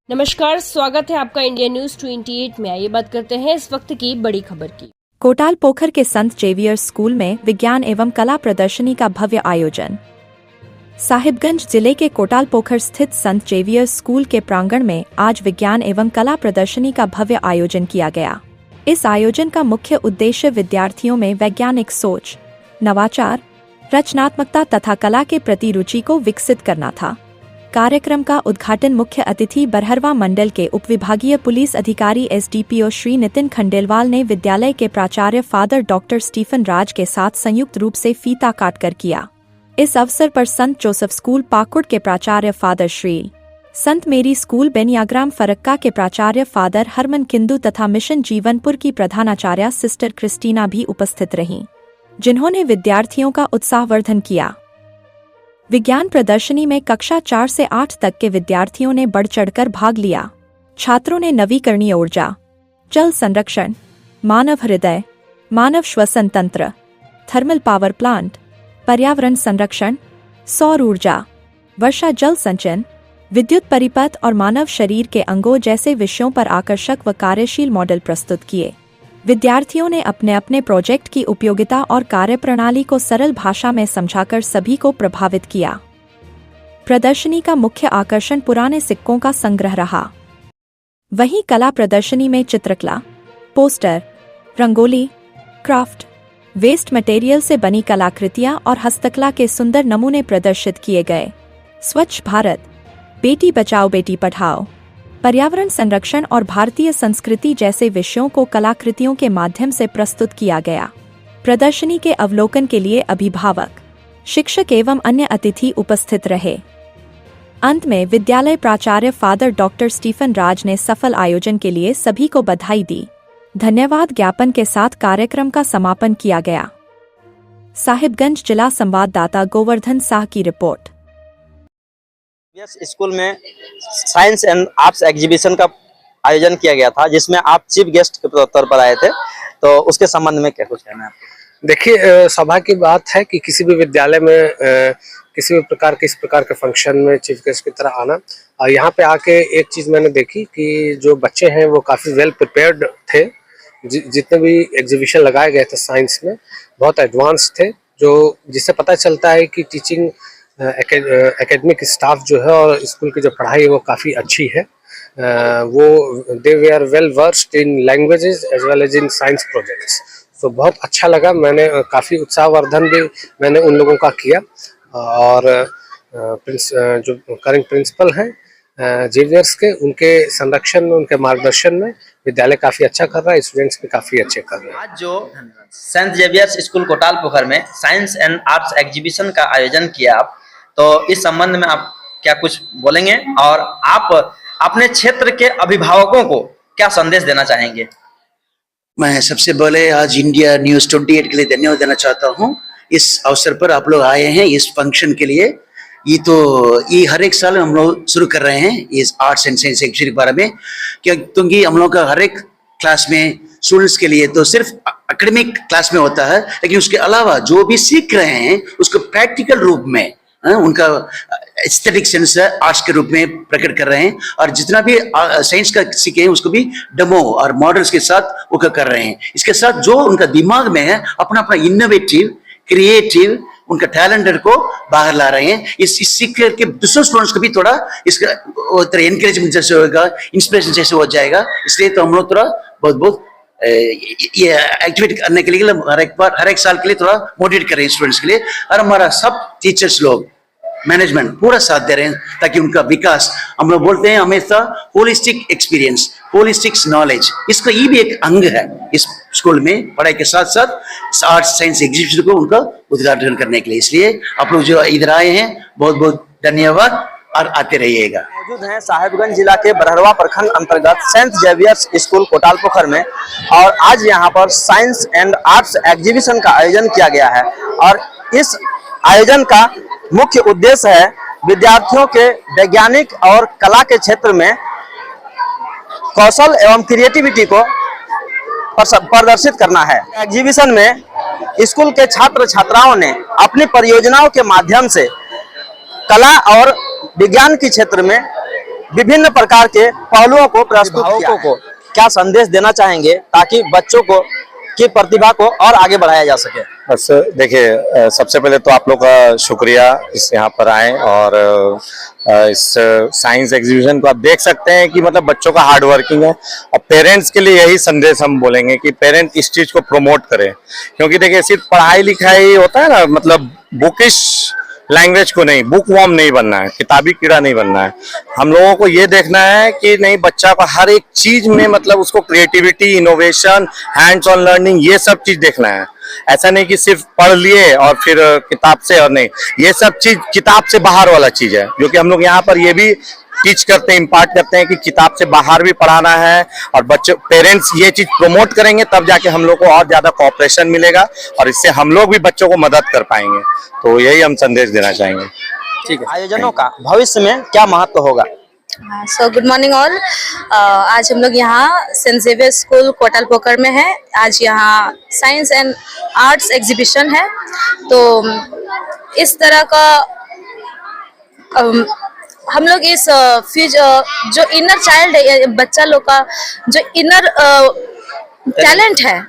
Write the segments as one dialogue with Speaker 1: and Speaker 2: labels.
Speaker 1: नमस्कार, स्वागत है आपका इंडिया न्यूज 28 में। आइए बात करते हैं इस वक्त की बड़ी खबर की।
Speaker 2: कोटाल पोखर के संत जेवियर्स स्कूल में विज्ञान एवं कला प्रदर्शनी का भव्य आयोजन। साहिबगंज जिले के कोटाल पोखर स्थित संत जेवियर्स स्कूल के प्रांगण में आज विज्ञान एवं कला प्रदर्शनी का भव्य आयोजन किया गया। इस आयोजन का मुख्य उद्देश्य विद्यार्थियों में वैज्ञानिक सोच, नवाचार, रचनात्मकता तथा कला के प्रति रुचि को विकसित करना था। कार्यक्रम का उद्घाटन मुख्य अतिथि बरहरवा मंडल के उपविभागीय पुलिस अधिकारी एसडीपीओ श्री नितिन खंडेलवाल ने विद्यालय के प्राचार्य फादर डॉक्टर स्टीफन राज के साथ संयुक्त रूप से फीता काटकर किया। इस अवसर पर संत जोसेफ स्कूल पाकुड़ के प्राचार्य फादर श्री, संत मेरी स्कूल बेनियाग्राम फरक्का के प्राचार्य फादर हरमन किंदू तथा मिशन जीवनपुर की प्रधानाचार्य सिस्टर क्रिस्टीना भी उपस्थित रहीं, जिन्होंने विद्यार्थियों का उत्साहवर्धन किया। विज्ञान प्रदर्शनी में कक्षा 4 से 8 तक के विद्यार्थियों ने बढ़ चढ़कर भाग लिया। छात्रों ने नवीकरणीय ऊर्जा, जल संरक्षण, मानव हृदय, मानव श्वसन तंत्र, थर्मल पावर प्लांट, पर्यावरण संरक्षण, सौर ऊर्जा, वर्षा जल संचयन, विद्युत परिपथ और मानव शरीर के अंगों जैसे विषयों पर आकर्षक व कार्यशील मॉडल प्रस्तुत किए। विद्यार्थियों ने अपने अपने प्रोजेक्ट की उपयोगिता और कार्यप्रणाली को सरल भाषा में समझाकर सभी को प्रभावित किया। प्रदर्शनी का मुख्य आकर्षण पुराने सिक्कों का संग्रह रहा। वहीं कला प्रदर्शनी में चित्रकला, poster, rangoli, craft, waste material से बनी कलाकृतियां और हस्तकला के सुंदर नमूने प्रदर्शित किए गए। स्वच्छ भारत, बेटी बचाओ बेटी पढ़ाओ, पर्यावरण संरक्षण और भारतीय संस्कृति जैसे विषयों को कलाकृतियों के माध्यम से प्रस्तुत किया गया। प्रदर्शनी के अवलोकन के लिए अभिभावक, शिक्षक एवं अन्य अतिथि उपस्थित रहे। अंत में विद्यालय प्राचार्य फादर डॉक्टर स्टीफन राज ने सफल आयोजन के लिए सभी को बधाई दी। धन्यवाद ज्ञापन के साथ कार्यक्रम का समापन किया गया। साहिबगंज जिला संवाददाता गोवर्धन शाह की रिपोर्ट।
Speaker 3: स्कूल में साइंस एंड आर्ट्स एग्जीबिशन का आयोजन किया गया था, जिसमें आप चीफ गेस्ट के तौर पर आए थे, तो उसके संबंध में क्या कुछ कहना है आपको?
Speaker 4: देखिए, सभा की बात है कि किसी भी विद्यालय में किसी भी प्रकार के इस प्रकार के फंक्शन में चीफ गेस्ट की तरह आना। और यहाँ पे आके एक चीज़ मैंने देखी कि जो बच्चे हैं वो काफ़ी वेल प्रिपेयर्ड थे। जितने भी एग्जीबिशन लगाए गए थे साइंस में बहुत एडवांस थे, जो जिससे पता चलता है कि टीचिंग एकेडमिक स्टाफ जो है और स्कूल की जो पढ़ाई है वो काफ़ी अच्छी है। वो दे वे are well versed in languages as well as in science projects. तो बहुत अच्छा लगा। मैंने काफ़ी उत्साहवर्धन भी मैंने उन लोगों का किया। और जो करंट प्रिंसिपल हैं जेवियर्स के, उनके संरक्षण में, उनके मार्गदर्शन में विद्यालय काफ़ी अच्छा कर रहा है, स्टूडेंट्स भी काफ़ी अच्छे कर रहे हैं।
Speaker 3: आज जो सेंट जेवियर्स स्कूल कोटाल पोखर में साइंस एंड आर्ट्स एग्जीबिशन का आयोजन किया आप, तो इस संबंध में आप क्या कुछ बोलेंगे और आप अपने क्षेत्र के अभिभावकों को क्या संदेश देना चाहेंगे?
Speaker 5: मैं सबसे पहले आज इंडिया न्यूज 28 के लिए धन्यवाद देना चाहता हूं। इस अवसर पर आप लोग आए हैं इस फंक्शन के लिए। ये हर एक साल हम लोग शुरू कर रहे हैं इस आर्ट्स एंड साइंस एक्जीबिशन के बारे में, क्योंकि हम लोग का हर एक क्लास में स्टूडेंट्स के लिए तो सिर्फ एकेडमिक क्लास में होता है, लेकिन उसके अलावा जो भी सीख रहे हैं उसको प्रैक्टिकल रूप में उनका एस्थेटिक सेंस है आर्ट्स के रूप में प्रकट कर रहे हैं। और जितना भी साइंस का सीखे हैं उसको भी डेमो और मॉडल्स के साथ वो कर रहे हैं। इसके साथ जो उनका दिमाग में है अपना अपना इनोवेटिव, क्रिएटिव उनका टैलेंट को बाहर ला रहे हैं। इस सीख करके दूसरे स्टूडेंट्स को भी थोड़ा इसका तरह एनकरेजमेंट जैसे होगा, इंस्पिरेशन जैसे हो जाएगा। इसलिए तो हम लोग थोड़ा बहुत ये एक्टिविटी करने के लिए हर एक साल के लिए थोड़ा मोटिवेट करें स्टूडेंट्स के लिए। और हमारा सब टीचर्स लोग, मैनेजमेंट पूरा साथ दे रहे हैं ताकि उनका विकास, हम लोग बोलते हैं हमेशा होलिस्टिक एक्सपीरियंस, होलिस्टिक नॉलेज, इसका ये भी एक अंग है इस स्कूल में पढ़ाई के साथ साथ आर्ट्स साइंस एग्जीबिशन को उनका उद्घाटन करने के लिए। इसलिए आप लोग जो इधर आए हैं बहुत बहुत धन्यवाद और आते रहिएगा।
Speaker 3: मौजूद हैं साहिबगंज जिला के बरहरवा प्रखंड अंतर्गत सेंट जेवियर्स स्कूल कोटाल पोखर में, और आज यहाँ पर साइंस एंड आर्ट्स एग्जीबिशन का आयोजन किया गया है। और इस आयोजन का मुख्य उद्देश्य है विद्यार्थियों के वैज्ञानिक और कला के क्षेत्र में कौशल एवं क्रिएटिविटी को प्रदर्शित करना है। एग्जीबिशन में स्कूल के छात्र छात्राओं ने अपनी परियोजनाओं के माध्यम से कला और विज्ञान के क्षेत्र में विभिन्न प्रकार के पहलुओं को प्रस्तुत किया है। क्या संदेश देना चाहेंगे ताकि बच्चों को की प्रतिभा को और आगे बढ़ाया जा सके?
Speaker 6: बस देखिए, सबसे पहले तो आप लोग का शुक्रिया इस यहाँ पर आए और इस साइंस एग्जीबिशन को आप देख सकते हैं कि मतलब बच्चों का हार्ड वर्किंग है। और पेरेंट्स के लिए यही संदेश हम बोलेंगे कि पेरेंट इस चीज को प्रमोट करें, क्योंकि देखिए सिर्फ पढ़ाई लिखाई होता है ना, मतलब बुकिश लैंग्वेज को नहीं, बुक वॉर्म नहीं बनना है, किताबी कीड़ा नहीं बनना है। हम लोगों को ये देखना है कि नहीं, बच्चा को हर एक चीज में मतलब उसको creativity, innovation, hands on learning, ये सब चीज देखना है। ऐसा नहीं कि सिर्फ पढ़ लिए और फिर किताब से, और नहीं, ये सब चीज किताब से बाहर वाला चीज है, जो कि हम लोग यहाँ पर ये भी टीच करते हैं, इम्पार्ट करते हैं कि किताब से बाहर भी पढ़ाना है। और बच्चे, पेरेंट्स ये चीज प्रमोट करेंगे तब जाके हम लोग को और ज्यादा कोऑपरेशन मिलेगा और इससे हम लोग भी बच्चों को मदद कर पाएंगे। तो यही हम संदेश देना चाहेंगे।
Speaker 3: ठीक है, आयोजनों का भविष्य में क्या महत्व होगा?
Speaker 7: So good morning all. आज हम लोग यहाँ सेंट जेवियर स्कूल कोटाल पोखर में है। आज यहाँ साइंस एंड आर्ट्स एग्जीबिशन है। तो इस तरह का हम लोग इस जो इनर चाइल्ड है, बच्चा लोग का जो इनर टैलेंट है,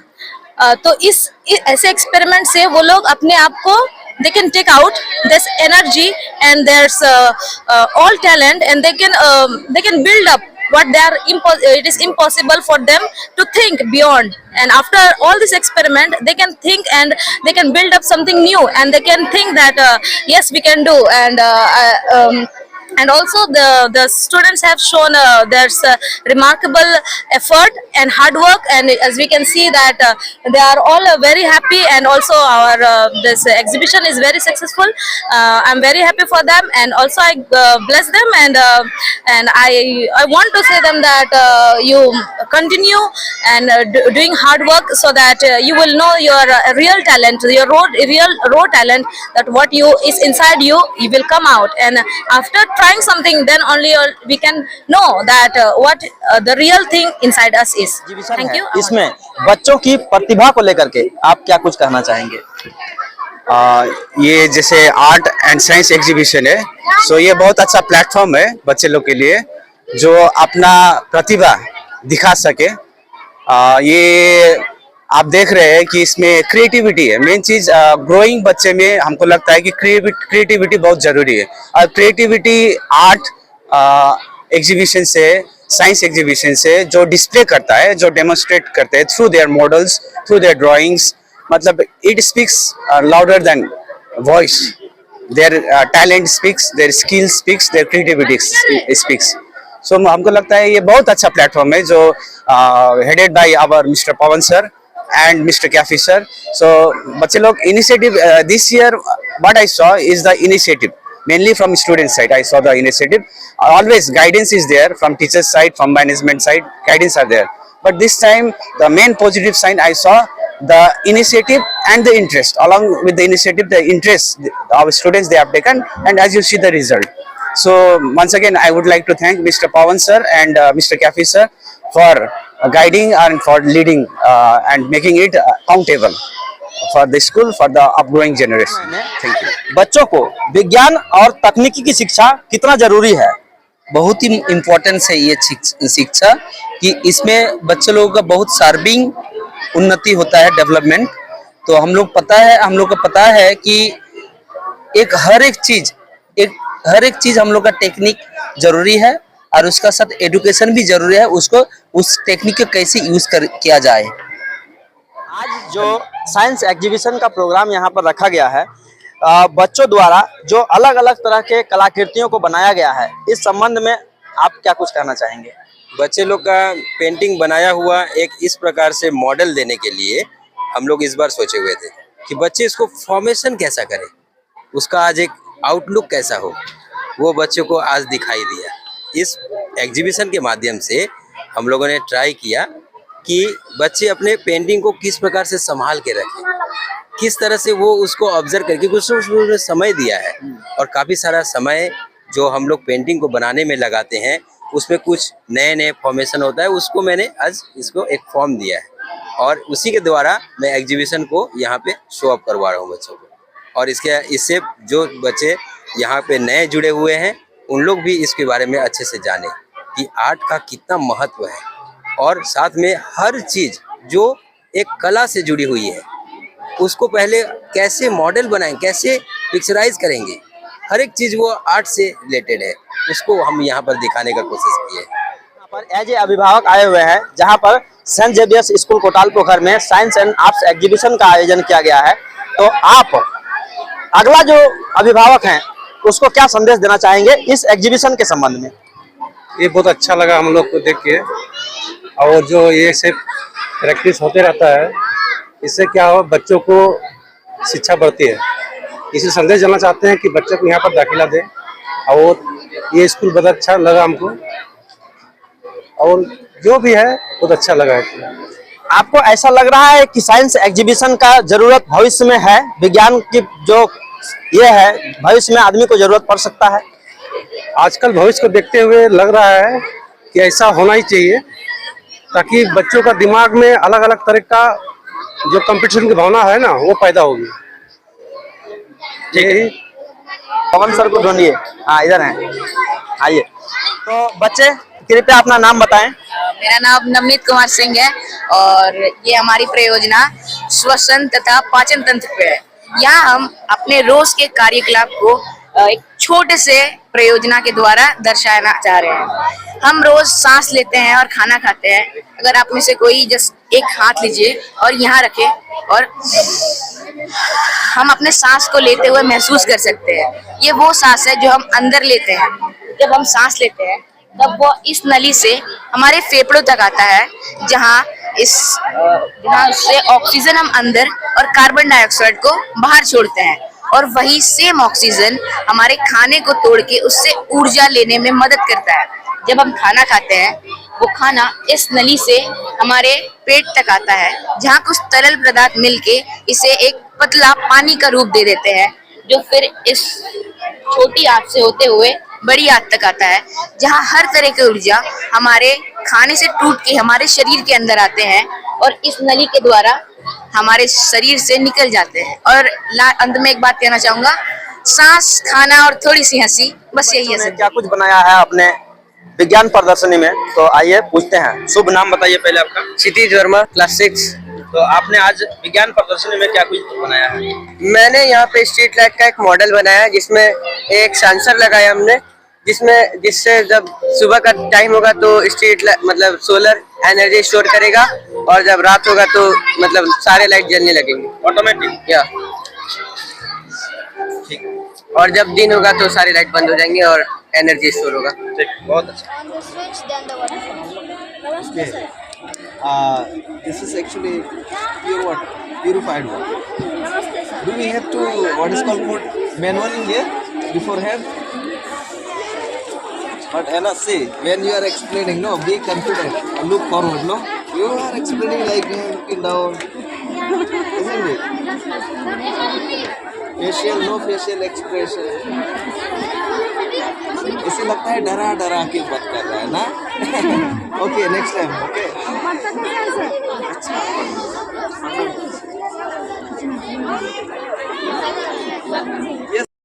Speaker 7: तो इस ऐसे एक्सपेरिमेंट से वो लोग अपने आप को they can take out this energy and there's all talent, and they can build up what they are it is impossible for them to think beyond. And after all this experiment, they can think and they can build up something new, and they can think that yes, we can do. And also the students have shown there's remarkable effort and hard work, and as we can see that they are all very happy, and also our this exhibition is very successful. I'm very happy for them, and also I bless them, and I want to say them that you continue and doing hard work, so that you will know your real talent, your raw talent, that what you is inside you will come out. And after trying something, then only we can know that what the real thing inside us is. Thank you.
Speaker 3: इसमें बच्चों की प्रतिभा को लेकर के आप क्या कुछ कहना चाहेंगे?
Speaker 8: ये जैसे आर्ट एंड साइंस एग्जीबिशन है, सो ये बहुत अच्छा प्लेटफॉर्म है बच्चे लोग के लिए जो अपना प्रतिभा दिखा सके। ये आप देख रहे हैं कि इसमें क्रिएटिविटी है मेन चीज। ग्रोइंग बच्चे में हमको लगता है कि क्रिएटिविटी बहुत जरूरी है, और क्रिएटिविटी आर्ट एग्जीबिशन से, साइंस एग्जीबिशन से जो डिस्प्ले करता है, जो डेमोन्स्ट्रेट करते हैं through their models, through their drawings, मतलब it speaks louder than voice. Their talent speaks, their skill speaks, their creativity speaks. So हमको लगता है ये बहुत अच्छा प्लेटफॉर्म है जो headed by our mister Pawan sir and Mr. Caffey sir. So बच्चे लोग initiative this year what I saw is the initiative mainly from student side. I saw the initiative. Always guidance is there from teachers side, from management side, guidance are there. But this time the main positive sign I saw the initiative and the interest. Along with the initiative, the interest our students they have taken, and as you see the result. So once again I would like to thank Mr. Pawan sir and Mr. Caffey sir for guiding and for leading and making it accountable for the school, for the upgrowing generation. Thank you.
Speaker 3: बच्चों को विज्ञान और तकनीकी की शिक्षा कितना जरूरी है?
Speaker 9: बहुत ही इम्पोर्टेंस है ये शिक्षा, कि इसमें बच्चे लोगों का बहुत शार्पिंग उन्नति होता है, डेवलपमेंट। तो हम लोग को पता है कि हर एक चीज हम लोग का टेक्निक जरूरी है, और उसका साथ एजुकेशन भी जरूरी है, उसको उस टेक्निक को कैसे यूज किया जाए।
Speaker 3: आज जो साइंस एग्जीबिशन का प्रोग्राम यहाँ पर रखा गया है, बच्चों द्वारा जो अलग अलग तरह के कलाकृतियों को बनाया गया है, इस संबंध में आप क्या कुछ कहना चाहेंगे?
Speaker 10: बच्चे लोग का पेंटिंग बनाया हुआ एक इस प्रकार से मॉडल देने के लिए हम लोग इस बार सोचे हुए थे कि बच्चे इसको फॉर्मेशन कैसा करें, उसका आज एक आउटलुक कैसा हो, वो बच्चों को आज दिखाई दिया। इस एग्जीबिशन के माध्यम से हम लोगों ने ट्राई किया कि बच्चे अपने पेंटिंग को किस प्रकार से संभाल के रखें, किस तरह से वो उसको ऑब्जर्व करके कुछ उसमें समय दिया है। और काफ़ी सारा समय जो हम लोग पेंटिंग को बनाने में लगाते हैं, उसमें कुछ नए नए फॉर्मेशन होता है, उसको मैंने आज इसको एक फॉर्म दिया है, और उसी के द्वारा मैं एग्जीबिशन को यहाँ पे शो अप करवा रहा हूँ बच्चों को। और इससे जो बच्चे यहाँ पे नए जुड़े हुए हैं उन लोग भी इसके बारे में अच्छे से जाने कि आर्ट का कितना महत्व है, और साथ में हर चीज जो एक कला से जुड़ी हुई है उसको पहले कैसे मॉडल बनाएं, कैसे पिक्चराइज करेंगे, हर एक चीज वो आर्ट से रिलेटेड है, उसको हम यहाँ पर दिखाने का कोशिश किए।
Speaker 3: यहाँ पर एज ए अभिभावक आए हुए हैं, जहाँ पर सेंट जेवियर्स स्कूल कोटाल पोखर में साइंस एंड आर्ट्स एग्जीबिशन का आयोजन किया गया है। तो आप अगला जो अभिभावक हैं उसको क्या संदेश देना चाहेंगे इस एग्जीबिशन के संबंध में?
Speaker 4: ये बहुत अच्छा लगा हम लोग को देख के, और जो ये से प्रैक्टिस होते रहता है, इससे क्या हो, बच्चों को शिक्षा बढ़ती है। इसी संदेश देना चाहते हैं कि बच्चे को यहाँ पर दाखिला दें, और ये स्कूल बहुत अच्छा लगा हमको, और जो भी है बहुत अच्छा लगा है।
Speaker 3: आपको ऐसा लग रहा है कि साइंस एग्जीबिशन का जरूरत भविष्य में है? विज्ञान की जो ये है भविष्य में आदमी को जरूरत पड़ सकता है?
Speaker 4: आजकल भविष्य को देखते हुए लग रहा है कि ऐसा होना ही चाहिए, ताकि बच्चों का दिमाग में अलग अलग तरह का जो कंपटीशन की भावना है ना, वो पैदा होगी। यही
Speaker 3: पवन सर को ढूंढिए, हाँ इधर हैं, आइए। तो बच्चे कृपया अपना नाम बताएं।
Speaker 7: मेरा नाम नवनीत कुमार सिंह है और ये हमारी परियोजना श्वसन तथा पाचन तंत्र पे है। यहाँ हम अपने रोज के कार्यकलाप को एक छोटे से परियोजना के द्वारा दर्शाना चाह रहे हैं। हम रोज सांस लेते हैं और खाना खाते हैं। अगर आप में से कोई जस्ट एक हाथ लीजिए और यहाँ रखे, और हम अपने सांस को लेते हुए महसूस कर सकते हैं। ये वो सांस है जो हम अंदर लेते हैं। जब हम सांस लेते हैं तब वो इस नली से हमारे फेफड़ों तक आता है, जहाँ उससे ऑक्सीजन हम अंदर और कार्बन डाइऑक्साइड को बाहर छोड़ते हैं, और वही सेम ऑक्सीजन हमारे खाने को तोड़ के उससे ऊर्जा लेने में मदद करता है। जब हम खाना खाते हैं वो खाना इस नली से हमारे पेट तक आता है, जहाँ कुछ तरल पदार्थ मिलके इसे एक पतला पानी का रूप दे देते हैं, जो फिर इस छोटी आंत से होते हुए बड़ी आंत तक आता है, जहाँ हर तरह की ऊर्जा हमारे खाने से टूट के हमारे शरीर के अंदर आते हैं और इस नली के द्वारा हमारे शरीर से निकल जाते हैं। और अंत में एक बात कहना चाहूंगा, सांस, खाना और थोड़ी सी हंसी, बस यही है।
Speaker 3: क्या कुछ बनाया है अपने विज्ञान प्रदर्शनी में, तो आइए पूछते हैं। शुभ नाम बताइए पहले आपका।
Speaker 9: क्षितिज वर्मा, क्लास 6।
Speaker 3: तो आपने आज विज्ञान प्रदर्शनी में क्या कुछ बनाया है?
Speaker 9: मैंने यहाँ पे स्ट्रीट लाइट का एक मॉडल बनाया है, जिसमें एक सेंसर लगाया हमने, जिससे जब सुबह का टाइम होगा तो स्ट्रीट मतलब सोलर एनर्जी स्टोर करेगा, और जब रात होगा तो मतलब सारे लाइट जलने लगेंगे
Speaker 3: ऑटोमेटिक।
Speaker 9: या और जब दिन होगा तो सारी लाइट बंद हो जाएंगी और एनर्जी स्टोर होगा।
Speaker 3: ठीक, बहुत अच्छा।
Speaker 11: This is actually pure water, purified water. Do we have to what is called put manually here beforehand? But Ella, see, when you are explaining, no, be confident, look forward, no. You are explaining like looking down, isn't it? Facial, no facial expression. इसे लगता है डरा डरा के बात कर रहा है ना। Okay, next time, okay.